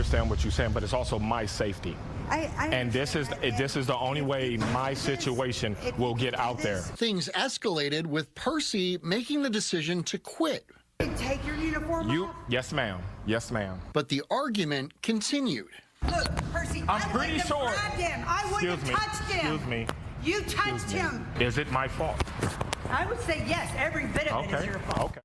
understand what you're saying, but it's also my safety. And this is the only way my situation will get out there. Things escalated with Percy making the decision to quit. Take your uniform off? Yes, ma'am. Yes, ma'am. But the argument continued. Look, Percy, I'm pretty sure. I wouldn't have touched him. Excuse me. You touched him. Is it my fault? I would say yes, every bit of it is your fault. Okay.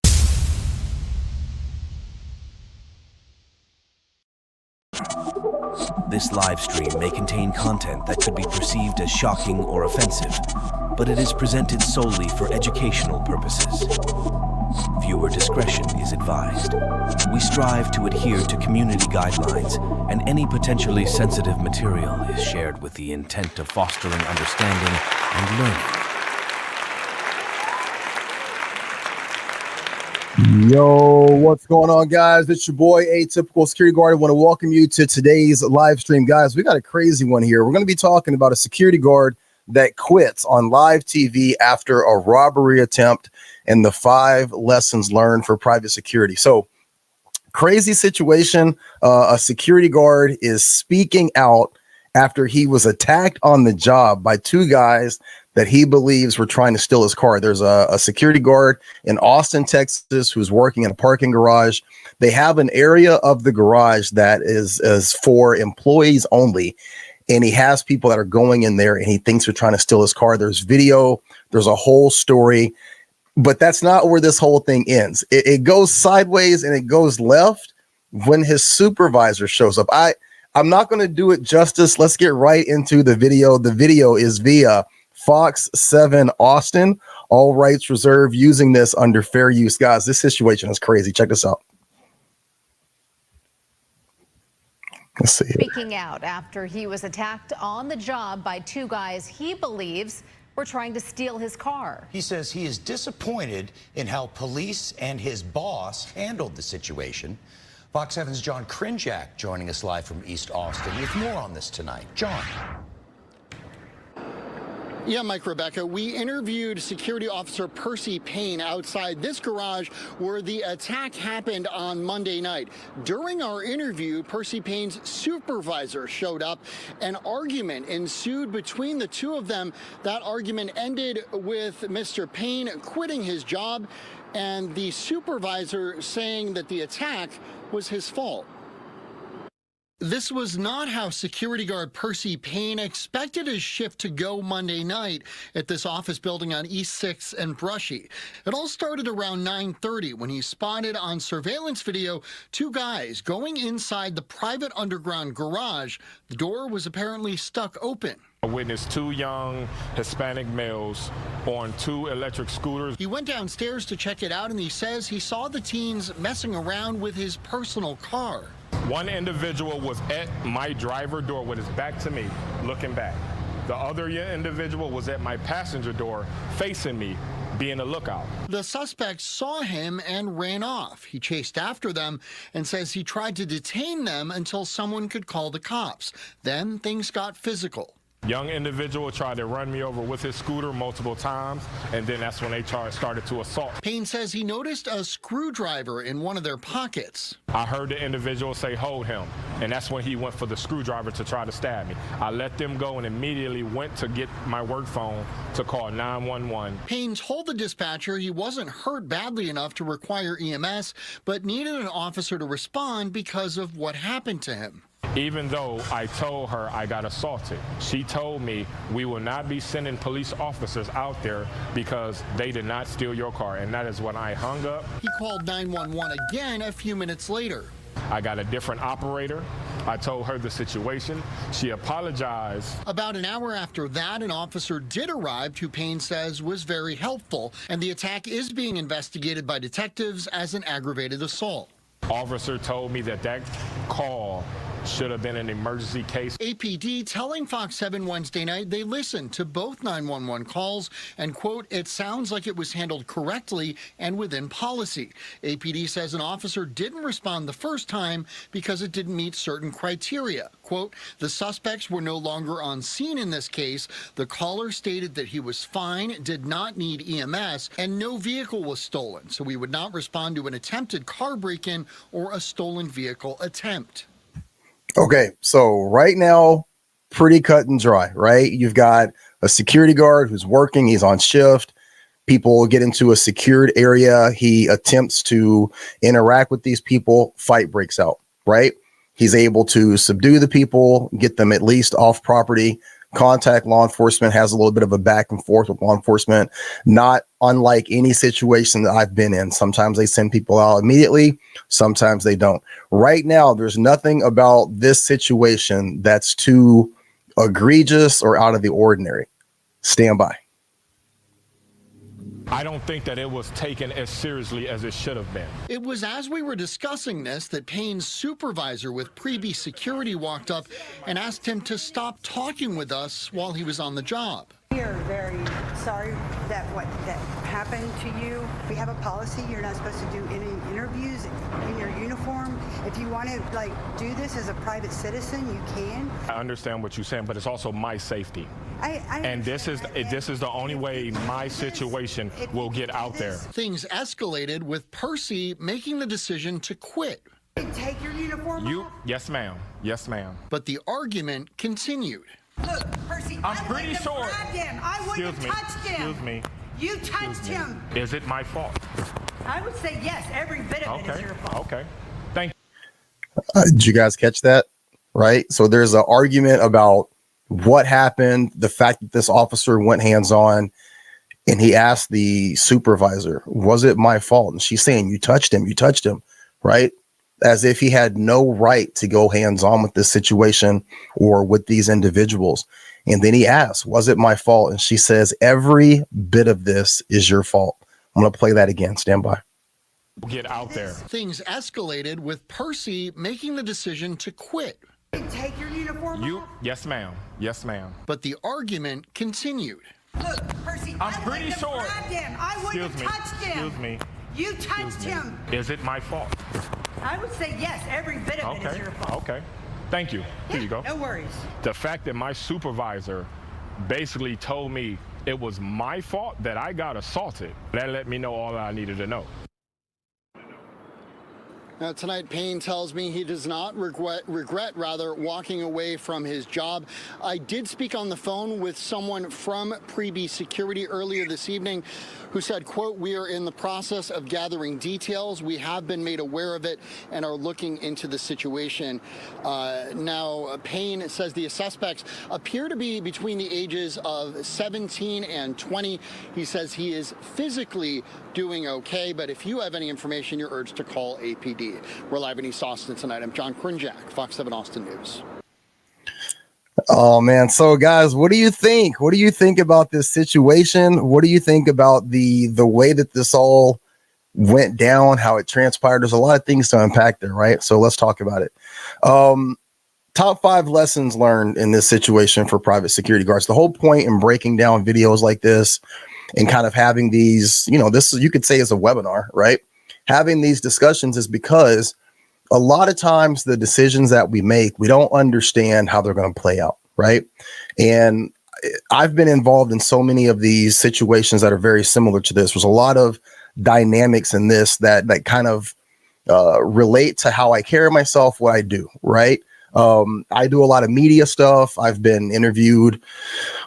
This live stream may contain content that could be perceived as shocking or offensive, but it is presented solely for educational purposes. Viewer discretion is advised. We strive to adhere to community guidelines, and any potentially sensitive material is shared with the intent of fostering understanding and learning. Yo, what's going on, guys? It's your boy, Atypical Security Guard. I want to welcome you to today's live stream. Guys, we got a crazy one here. We're going to be talking about a security guard that quits on live TV after a robbery attempt and the 5 lessons learned for private security. So, crazy situation. A security guard is speaking out after he was attacked on the job by 2 guys that he believes were trying to steal his car. There's a security guard in Austin, Texas, who's working in a parking garage. They have an area of the garage that is for employees only. And he has people that are going in there and he thinks they're trying to steal his car. There's video, there's a whole story, but that's not where this whole thing ends. It goes sideways and it goes left when his supervisor shows up. I'm not going to do it justice. Let's get right into the video. The video is via Fox 7 Austin, all rights reserved, using this under fair use. Guys, this situation is crazy. Check this out. Let's see. Speaking out after he was attacked on the job by 2 guys he believes were trying to steal his car. He says he is disappointed in how police and his boss handled the situation. Fox 7's John Krinjak joining us live from East Austin with more on this tonight. John. Yeah, Mike, Rebecca, we interviewed security officer Percy Payne outside this garage where the attack happened on Monday night. During our interview, Percy Payne's supervisor showed up. An argument ensued between the 2 of them. That argument ended with Mr. Payne quitting his job and the supervisor saying that the attack was his fault. This was not how security guard Percy Payne expected his shift to go Monday night at this office building on East 6th and Brushy. It all started around 9:30 when he spotted on surveillance video 2 guys going inside the private underground garage. The door was apparently stuck open. I witnessed 2 young Hispanic males on 2 electric scooters. He went downstairs to check it out, and he says he saw the teens messing around with his personal car. One individual was at my driver door with his back to me, looking back. The other individual was at my passenger door, facing me, being a lookout. The suspect saw him and ran off. He chased after them and says he tried to detain them until someone could call the cops. Then things got physical. Young individual tried to run me over with his scooter multiple times, and then that's when they started to assault. Payne says he noticed a screwdriver in one of their pockets. I heard the individual say, "Hold him," and that's when he went for the screwdriver to try to stab me. I let them go and immediately went to get my work phone to call 911. Payne told the dispatcher he wasn't hurt badly enough to require EMS, but needed an officer to respond because of what happened to him. Even though I told her I got assaulted, she told me we will not be sending police officers out there because they did not steal your car. And that is when I hung up. He called 911 again a few minutes later. I got a different operator. I told her the situation. She apologized. About an hour after that, an officer did arrive who Payne says was very helpful, and the attack is being investigated by detectives as an aggravated assault. Officer told me that call should have been an emergency case. APD telling Fox 7 Wednesday night they listened to both 911 calls and, quote, it sounds like it was handled correctly and within policy. APD says an officer didn't respond the first time because it didn't meet certain criteria. Quote, the suspects were no longer on scene in this case. The caller stated that he was fine, did not need EMS, and no vehicle was stolen, so we would not respond to an attempted car break-in or a stolen vehicle attempt. Okay, so right now, pretty cut and dry, right? You've got a security guard who's working, he's on shift. People get into a secured area. He attempts to interact with these people. Fight breaks out, right? He's able to subdue the people, get them at least off property, contact law enforcement, has a little bit of a back and forth with law enforcement, not unlike any situation that I've been in. Sometimes they send people out immediately, sometimes they don't. Right now, there's nothing about this situation that's too egregious or out of the ordinary. Stand by. I don't think that it was taken as seriously as it should have been. It was as we were discussing this that Payne's supervisor with Preby Security walked up and asked him to stop talking with us while he was on the job. We are very sorry that that happened to you. We have a policy. You're not supposed to do any interviews in your uniform. If you want to do this as a private citizen, you can. I understand what you're saying, but it's also my safety. And this is the only way my situation will get out there. Things escalated with Percy making the decision to quit. Take your uniform off. Yes, ma'am. Yes, ma'am. But the argument continued. Look, Percy, I'm pretty sure. I wouldn't have touched him. Excuse me. You touched him. Is it my fault? I would say yes. Every bit of it is your fault. Okay. Thank you. Did you guys catch that? Right. So there's an argument about what happened, the fact that this officer went hands-on, and he asked the supervisor, was it my fault? And she's saying, you touched him, right? As if he had no right to go hands-on with this situation or with these individuals. And then he asks, was it my fault? And she says, every bit of this is your fault. I'm going to play that again. Stand by. Get out there. Things escalated with Percy making the decision to quit. Take your uniform off. Yes, ma'am. Yes, ma'am. But the argument continued. Look, Percy, I'm pretty sure. I wouldn't have touched him. Excuse me. You touched him. Is it my fault? I would say yes. Every bit of it is your fault. Okay. Thank you. Here you go. No worries. The fact that my supervisor basically told me it was my fault that I got assaulted, that let me know all I needed to know. Now, tonight, Payne tells me he does not regret walking away from his job. I did speak on the phone with someone from Preby Security earlier this evening who said, quote, we are in the process of gathering details. We have been made aware of it and are looking into the situation. Now, Payne says the suspects appear to be between the ages of 17 and 20. He says he is physically doing okay, but if you have any information, you're urged to call APD. We're live in East Austin tonight. I'm John Krinjak, Fox 7 Austin News. Oh, man. So, guys, what do you think? What do you think about this situation? What do you think about the way that this all went down, how it transpired? There's a lot of things to unpack there, right? So let's talk about it. Top 5 lessons learned in this situation for private security guards. The whole point in breaking down videos like this and kind of having these, this is, you could say, is a webinar, right? Having these discussions is because a lot of times the decisions that we make, we don't understand how they're going to play out, right? And I've been involved in so many of these situations that are very similar to this. There's a lot of dynamics in this that kind of relate to how I carry myself, what I do, right? I do a lot of media stuff. I've been interviewed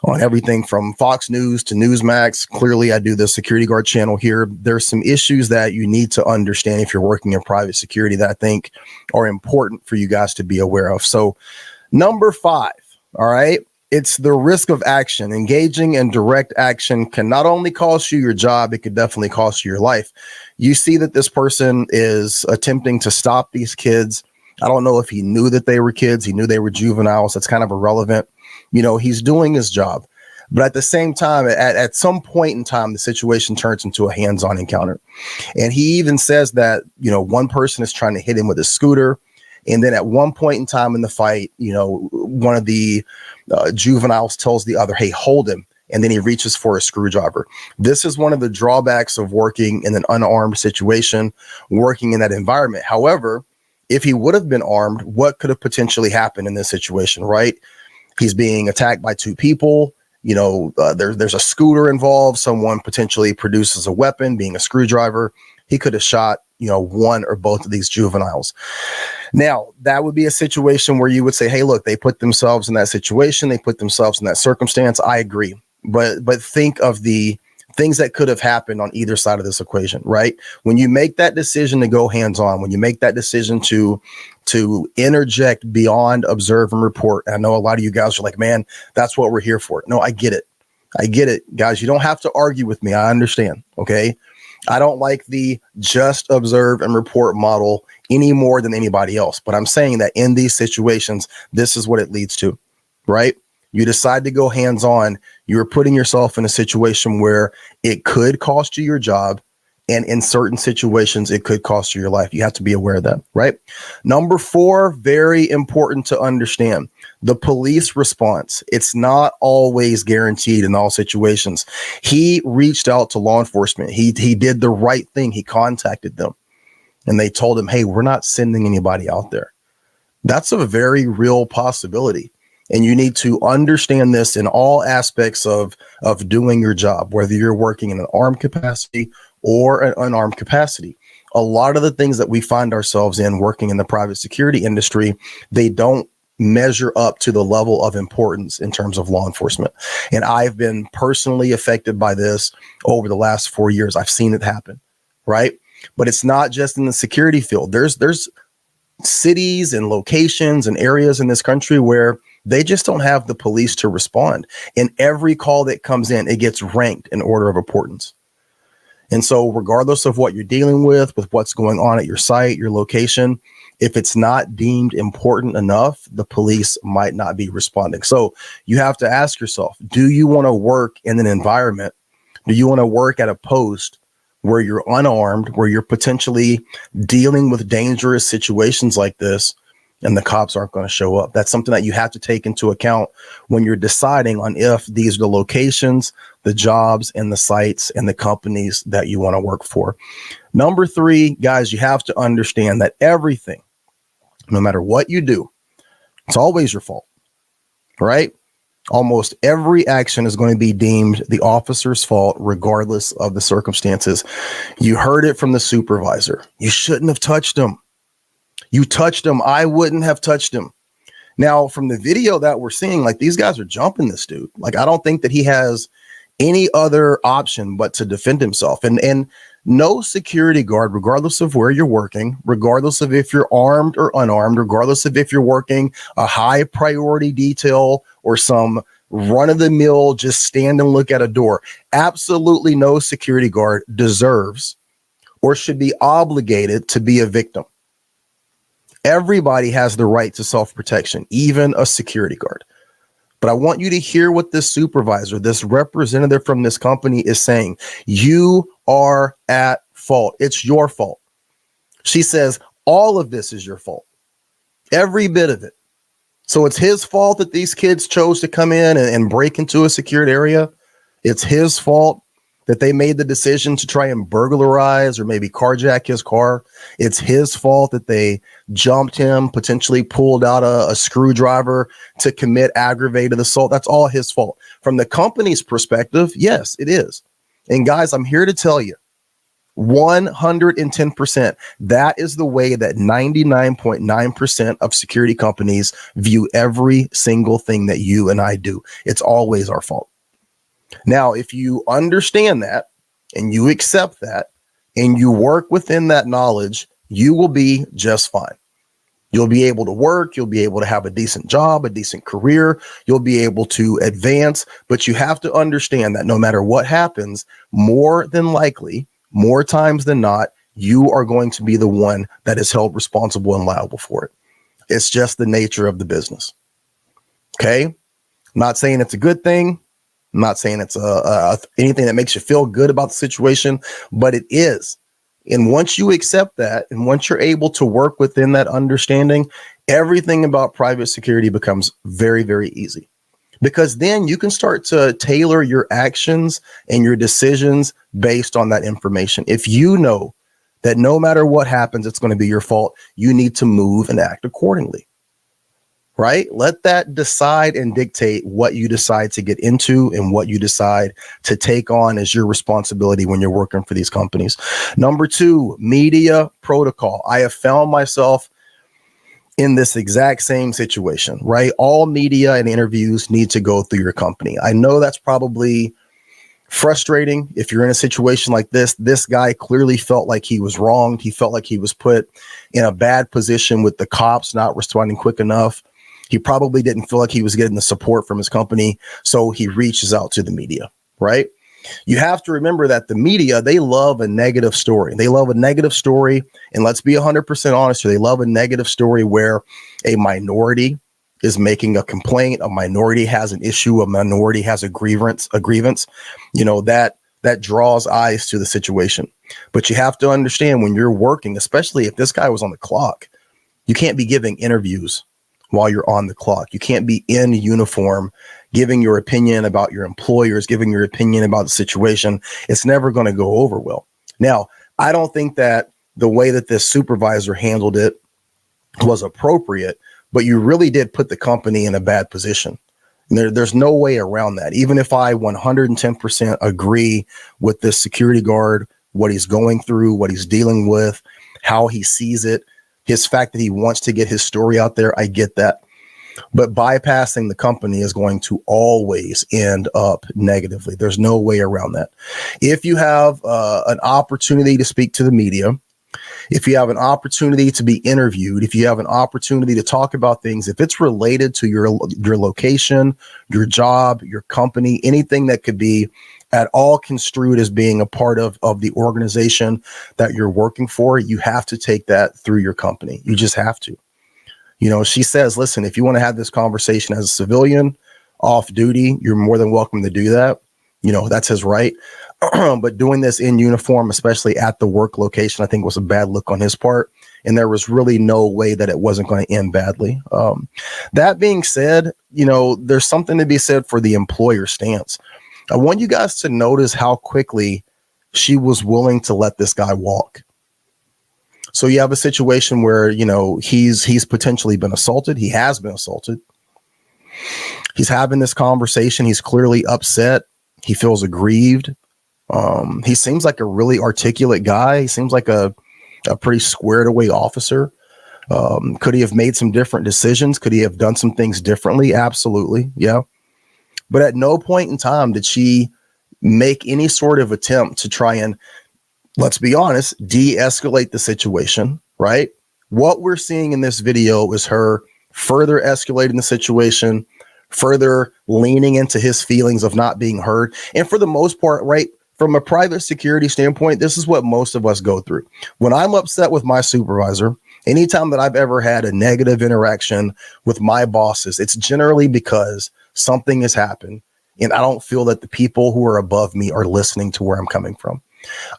on everything from Fox News to Newsmax. Clearly, I do the security guard channel here. There's some issues that you need to understand if you're working in private security that I think are important for you guys to be aware of. So, number 5, all right, it's the risk of action. Engaging in direct action can not only cost you your job, it could definitely cost you your life. You see that this person is attempting to stop these kids. I don't know if he knew that they were kids. He knew they were juveniles. That's kind of irrelevant. He's doing his job. But at the same time, at some point in time, the situation turns into a hands-on encounter. And he even says that, one person is trying to hit him with a scooter. And then at one point in time in the fight, one of the juveniles tells the other, hey, hold him. And then he reaches for a screwdriver. This is one of the drawbacks of working in an unarmed situation, working in that environment. However, if he would have been armed, what could have potentially happened in this situation, right? He's being attacked by 2 people. There's a scooter involved. Someone potentially produces a weapon, being a screwdriver. he could have shot, one or both of these juveniles. Now, that would be a situation where you would say, hey, look, they put themselves in that situation. They put themselves in that circumstance. I agree. But think of the things that could have happened on either side of this equation, right? When you make that decision to go hands-on, when you make that decision to interject beyond observe and report, and I know a lot of you guys are like, man, that's what we're here for. No, I get it. I get it, guys. You don't have to argue with me. I understand. Okay. I don't like the just observe and report model any more than anybody else. But I'm saying that in these situations, this is what it leads to, right? You decide to go hands-on. You're putting yourself in a situation where it could cost you your job. And in certain situations, it could cost you your life. You have to be aware of that, right? Number 4, very important to understand. The police response. It's not always guaranteed in all situations. He reached out to law enforcement. He did the right thing. He contacted them and they told him, hey, we're not sending anybody out there. That's a very real possibility. And you need to understand this in all aspects of doing your job, whether you're working in an armed capacity or an unarmed capacity. A lot of the things that we find ourselves in working in the private security industry, they don't measure up to the level of importance in terms of law enforcement. And I've been personally affected by this over the last 4 years. I've seen it happen, right? But it's not just in the security field. There's cities and locations and areas in this country where they just don't have the police to respond. And every call that comes in, it gets ranked in order of importance. And so regardless of what you're dealing with what's going on at your site, your location, if it's not deemed important enough, the police might not be responding. So you have to ask yourself, do you want to work in an environment? Do you want to work at a post where you're unarmed, where you're potentially dealing with dangerous situations like this, and the cops aren't going to show up? That's something that you have to take into account when you're deciding on if these are the locations, the jobs, and the sites and the companies that you want to work for. Number 3, guys, you have to understand that everything, no matter what you do, it's always your fault, right? Almost every action is going to be deemed the officer's fault, regardless of the circumstances. You heard it from the supervisor. You shouldn't have touched him. You touched him. I wouldn't have touched him. Now, from the video that we're seeing, like, these guys are jumping this dude. Like, I don't think that he has any other option but to defend himself. And no security guard, regardless of where you're working, regardless of if you're armed or unarmed, regardless of if you're working a high priority detail or some run-of-the-mill just stand and look at a door, absolutely no security guard deserves or should be obligated to be a victim. Everybody has the right to self-protection, even a security guard. But I want you to hear what this supervisor, this representative from this company is saying. You are at fault. It's your fault. She says, all of this is your fault. Every bit of it. So it's his fault that these kids chose to come in and break into a secured area. It's his fault that they made the decision to try and burglarize or maybe carjack his car. It's his fault that they jumped him, potentially pulled out a screwdriver to commit aggravated assault. That's all his fault. From the company's perspective, yes, it is. And guys, I'm here to tell you, 110%, that is the way that 99.9% of security companies view every single thing that you and I do. It's always our fault. Now, if you understand that and you accept that and you work within that knowledge, you will be just fine. You'll be able to work. You'll be able to have a decent job, a decent career. You'll be able to advance. But you have to understand that no matter what happens, more than likely, more times than not, you are going to be the one that is held responsible and liable for it. It's just the nature of the business. Okay? I'm not saying it's a good thing. I'm not saying it's anything that makes you feel good about the situation, but it is. And once you accept that, and once you're able to work within that understanding, everything about private security becomes very, very easy. Because then you can start to tailor your actions and your decisions based on that information. If you know that no matter what happens, it's going to be your fault, you need to move and act accordingly. right? Let that decide and dictate what you decide to get into and what you decide to take on as your responsibility when you're working for these companies. Number two, media protocol. I have found myself in this exact same situation, right? All media and interviews need to go through your company. I know that's probably frustrating if you're in a situation like this. This guy clearly felt like he was wronged. He felt like he was put in a bad position with the cops not responding quick enough. He probably didn't feel like he was getting the support from his company. So he reaches out to the media, right? You have to remember that the media, they love a negative story. They love a negative story. And let's be 100% honest here. They love a negative story where a minority is making a complaint, a minority has an issue, a minority has a grievance, you know, that draws eyes to the situation. But you have to understand when you're working, especially if this guy was on the clock, you can't be giving interviews while you're on the clock. You can't be in uniform giving your opinion about your employers, giving your opinion about the situation. It's never going to go over well. Now, I don't think that the way that this supervisor handled it was appropriate, but you really did put the company in a bad position. There's no way around that. Even if I 110% agree with this security guard, what he's going through, what he's dealing with, how he sees it, his fact that he wants to get his story out there, I get that. But bypassing the company is going to always end up negatively. There's no way around that. If you have an opportunity to speak to the media, if you have an opportunity to be interviewed, if you have an opportunity to talk about things, if it's related to your location, your job, your company, anything that could be at all construed as being a part of the organization that you're working for, you have to take that through your company. You just have to. You know, she says, listen, if you want to have this conversation as a civilian off duty, you're more than welcome to do that. You know, that's his right. But doing this in uniform, especially at the work location, I think was a bad look on his part. And there was really no way that it wasn't going to end badly. That being said, you know, there's something to be said for the employer stance. I want you guys to notice how quickly she was willing to let this guy walk. So you have a situation where, you know, he's potentially been assaulted. He has been assaulted. He's having this conversation. He's clearly upset. He feels aggrieved. He seems like a really articulate guy. He seems like a pretty squared away officer. Could he have made some different decisions? Could he have done some things differently? Absolutely. Yeah. But at no point in time did she make any sort of attempt to try and, let's be honest, de-escalate the situation, right? What we're seeing in this video is her further escalating the situation, further leaning into his feelings of not being heard. And for the most part, right, from a private security standpoint, this is what most of us go through. When I'm upset with my supervisor, anytime that I've ever had a negative interaction with my bosses, it's generally because something has happened and I don't feel that the people who are above me are listening to where I'm coming from.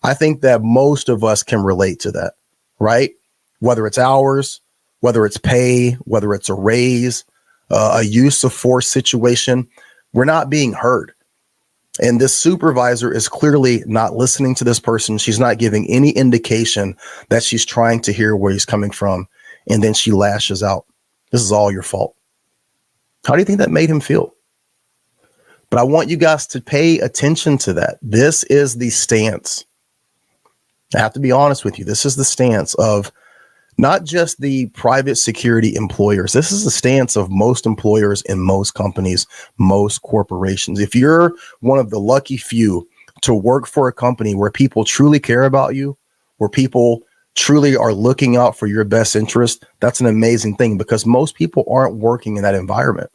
I think that most of us can relate to that, right? Whether it's hours, whether it's pay, whether it's a raise, a use of force situation, we're not being heard. And this supervisor is clearly not listening to this person. She's not giving any indication that she's trying to hear where he's coming from. And then she lashes out. This is all your fault. How do you think that made him feel? But I want you guys to pay attention to that. This is the stance. I have to be honest with you. This is the stance of not just the private security employers. This is the stance of most employers in most companies, most corporations. If you're one of the lucky few to work for a company where people truly care about you, where people truly are looking out for your best interest, that's an amazing thing because most people aren't working in that environment.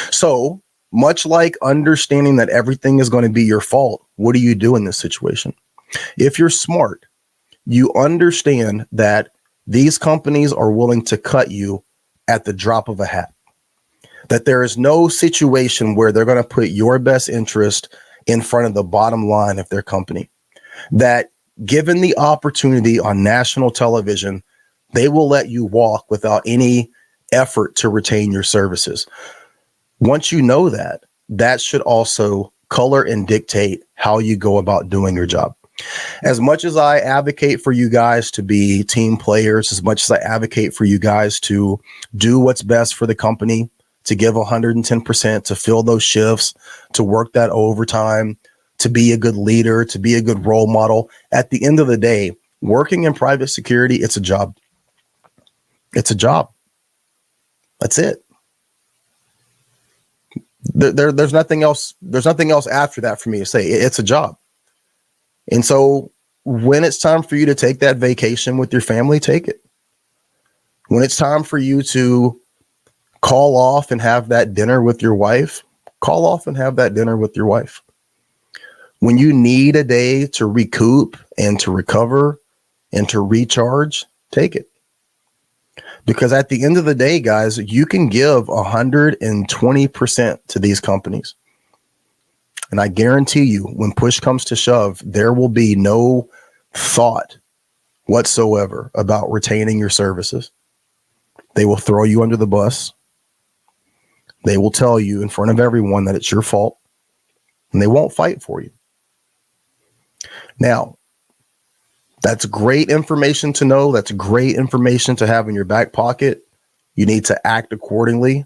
So much like understanding that everything is going to be your fault, what do you do in this situation? If you're smart, you understand that these companies are willing to cut you at the drop of a hat, that there is no situation where they're going to put your best interest in front of the bottom line of their company, that given the opportunity on national television, they will let you walk without any effort to retain your services. Once you know that, that should also color and dictate how you go about doing your job. As much as I advocate for you guys to be team players, as much as I advocate for you guys to do what's best for the company, to give 110%, to fill those shifts, to work that overtime, to be a good leader, to be a good role model, at the end of the day, working in private security, it's a job. It's a job. That's it. There's nothing else. There's nothing else after that for me to say. It's a job. And so when it's time for you to take that vacation with your family, take it. When it's time for you to call off and have that dinner with your wife, call off and have that dinner with your wife. When you need a day to recoup and to recover and to recharge, take it. Because at the end of the day, guys, you can give 120% to these companies. And I guarantee you, when push comes to shove, there will be no thought whatsoever about retaining your services. They will throw you under the bus. They will tell you in front of everyone that it's your fault, and they won't fight for you. Now, that's great information to know. That's great information to have in your back pocket. You need to act accordingly.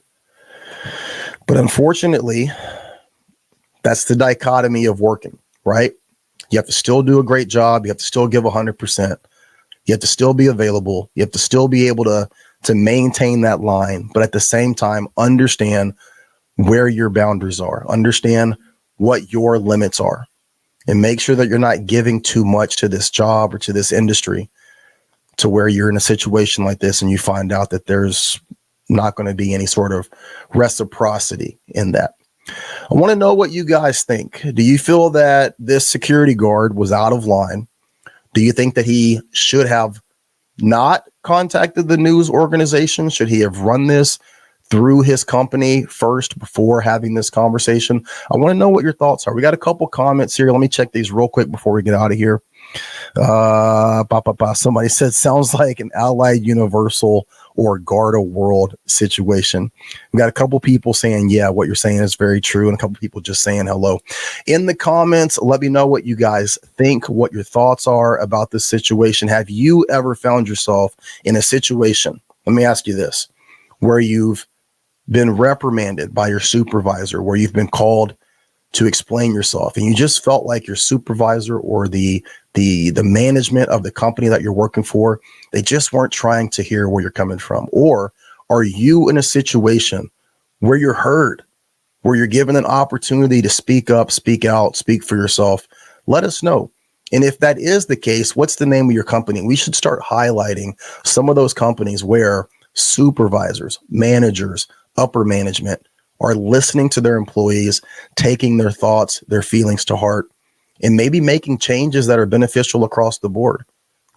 But unfortunately, that's the dichotomy of working, right? You have to still do a great job. You have to still give 100%. You have to still be available. You have to still be able to maintain that line. But at the same time, understand where your boundaries are. Understand what your limits are. And make sure that you're not giving too much to this job or to this industry to where you're in a situation like this and you find out that there's not going to be any sort of reciprocity in that. I want to know what you guys think. Do you feel that this security guard was out of line? Do you think that he should have not contacted the news organization? Should he have run this through his company first before having this conversation? I want to know what your thoughts are. We got a couple comments here. Let me check these real quick before we get out of here. Somebody said, sounds like an Allied Universal or Garda World situation. We got a couple people saying, yeah, what you're saying is very true. And a couple people just saying hello. In the comments, let me know what you guys think, what your thoughts are about this situation. Have you ever found yourself in a situation, let me ask you this, where you've been reprimanded by your supervisor, where you've been called to explain yourself and you just felt like your supervisor or the management of the company that you're working for, they just weren't trying to hear where you're coming from? Or are you in a situation where you're heard, where you're given an opportunity to speak up, speak out, speak for yourself? Let us know. And if that is the case, what's the name of your company? We should start highlighting some of those companies where supervisors, managers, upper management are listening to their employees, taking their thoughts, their feelings to heart, and maybe making changes that are beneficial across the board.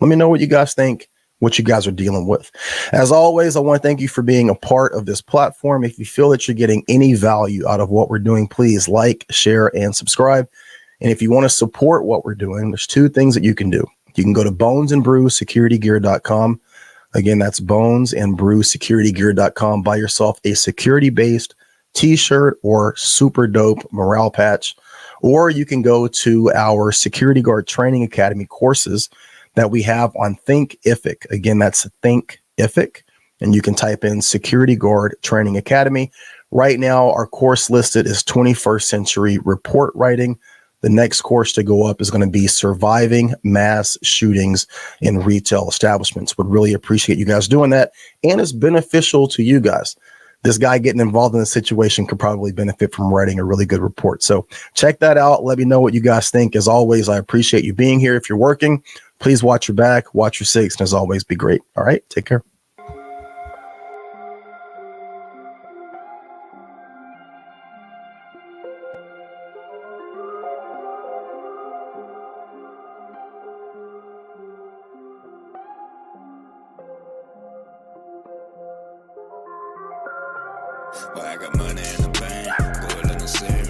Let me know what you guys think, what you guys are dealing with. As always, I want to thank you for being a part of this platform. If you feel that you're getting any value out of what we're doing, please like, share, and subscribe. And if you want to support what we're doing, there's two things that you can do. You can go to bonesandbrewsecuritygear.com. Again, that's bonesandbrewsecuritygear.com. Buy yourself a security-based t-shirt or super dope morale patch. Or you can go to our Security Guard Training Academy courses that we have on Thinkific. Again, that's Thinkific. And you can type in Security Guard Training Academy. Right now, our course listed is 21st Century Report Writing. The next course to go up is going to be Surviving Mass Shootings in Retail Establishments. Would really appreciate you guys doing that. And it's beneficial to you guys. This guy getting involved in the situation could probably benefit from writing a really good report. So check that out. Let me know what you guys think. As always, I appreciate you being here. If you're working, please watch your back, watch your six, and as always, be great. All right, take care. Well, I got money in the bank, go in the city.